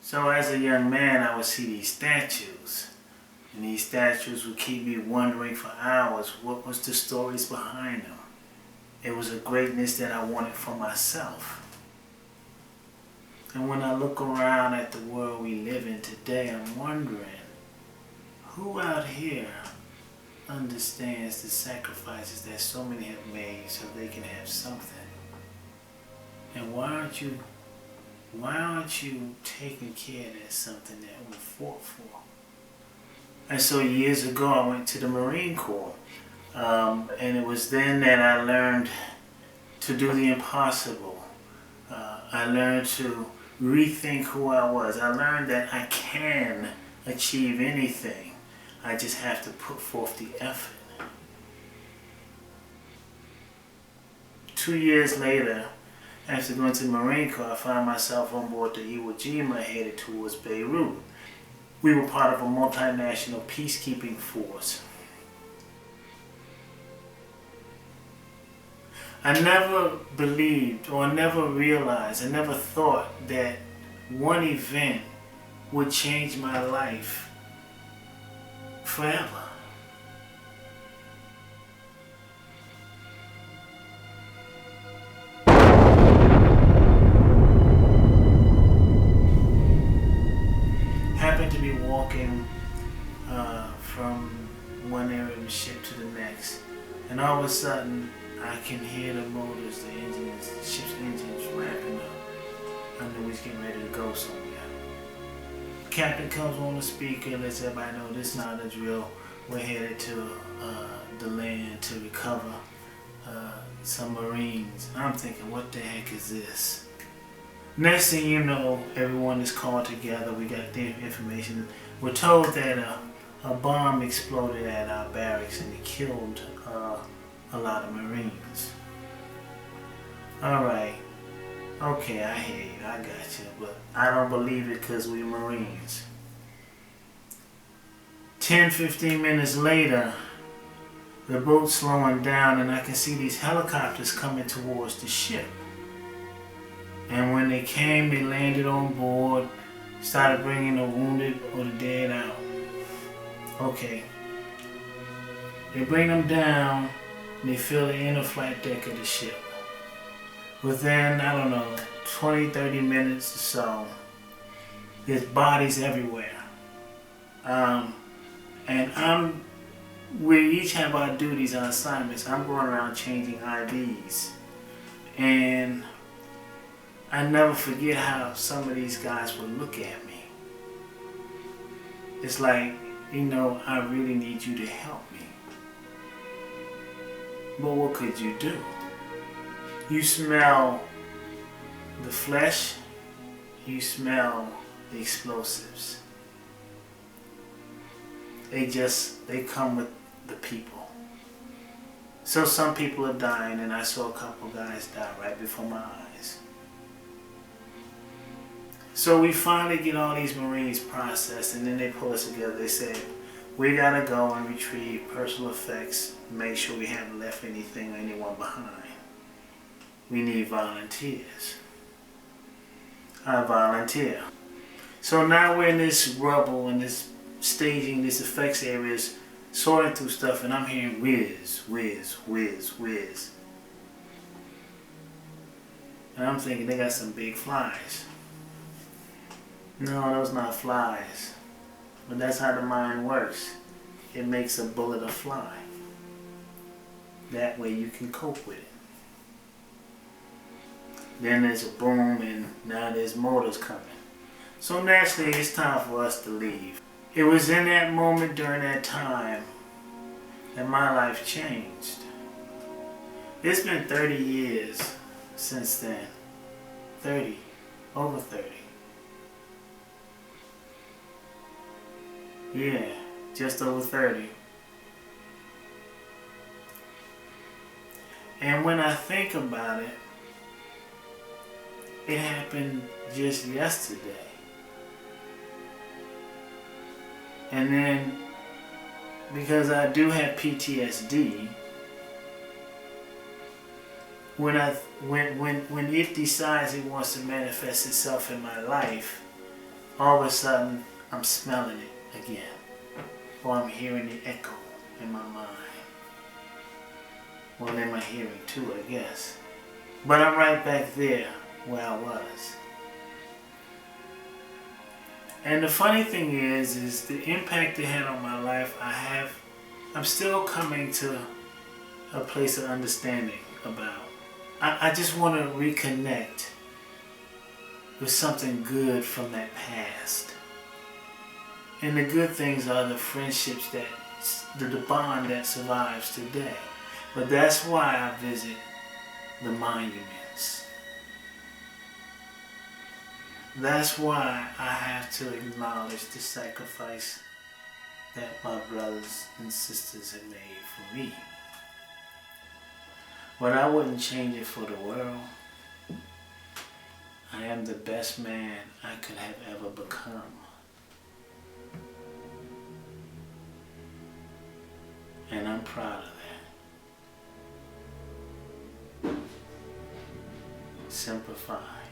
So as a young man, I would see these statues. And these statues would keep me wondering for hours what was the stories behind them. It was a greatness that I wanted for myself. And when I look around at the world we live in today, I'm wondering, who out here understands the sacrifices that so many have made so they can have something? And why aren't you taking care of that something that we fought for? And so years ago I went to the Marine Corps. And it was then that I learned to do the impossible. I learned to rethink who I was. I learned that I can achieve anything. I just have to put forth the effort. 2 years later, after going to the Marine Corps, I found myself on board the Iwo Jima headed towards Beirut. We were part of a multinational peacekeeping force. I never believed or never realized, I never thought that one event would change my life forever. Happened to be walking from one area of the ship to the next, and all of a sudden I can hear the motors, the engines, the ship's engines ramping up. I knew we was getting ready to go somewhere. The captain comes on the speaker and lets everybody know this is not a drill. We're headed to the land to recover some Marines. I'm thinking, what the heck is this? Next thing you know, everyone is called together. We got the information. We're told that a bomb exploded at our barracks and it killed a lot of Marines. Alright, okay, I hear you, I got you, but I don't believe it because we're Marines. 10-15 minutes later, the boat's slowing down and I can see these helicopters coming towards the ship. And when they came, they landed on board, started bringing the wounded or the dead out. Okay. They bring them down, and they fill the inner flight deck of the ship. Within, I don't know, 20-30 minutes or so, there's bodies everywhere. And we each have our duties, our assignments. I'm going around changing IVs. And I never forget how some of these guys would look at me. It's like, you know, I really need you to help me. But what could you do? You smell the flesh, you smell the explosives. They come with the people. So some people are dying, and I saw a couple guys die right before my eyes. So we finally get all these Marines processed, and then they pull us together. They say, we gotta go and retrieve personal effects, make sure we haven't left anything or anyone behind. We need volunteers. I volunteer. So now we're in this rubble and this staging, this effects areas, sorting through stuff, and I'm hearing whiz, whiz, whiz, whiz. And I'm thinking they got some big flies. No, those not flies. But that's how the mind works. It makes a bullet a fly. That way you can cope with it. Then there's a boom, and now there's motors coming. So naturally it's time for us to leave. It was in that moment during that time that my life changed. It's been 30 years since then. 30. Over 30. Yeah, just over 30. And when I think about it, it happened just yesterday. And then, because I do have PTSD, when it decides it wants to manifest itself in my life, all of a sudden I'm smelling it again, or I'm hearing the echo in my mind. Well, in my hearing too, I guess. But I'm right back there where I was. And the funny thing is the impact it had on my life, I'm still coming to a place of understanding about. I just want to reconnect with something good from that past. And the good things are the friendships the bond that survives today. But that's why I visit the monuments. That's why I have to acknowledge the sacrifice that my brothers and sisters have made for me. But I wouldn't change it for the world. I am the best man I could have ever become. And I'm proud of that. Simplified.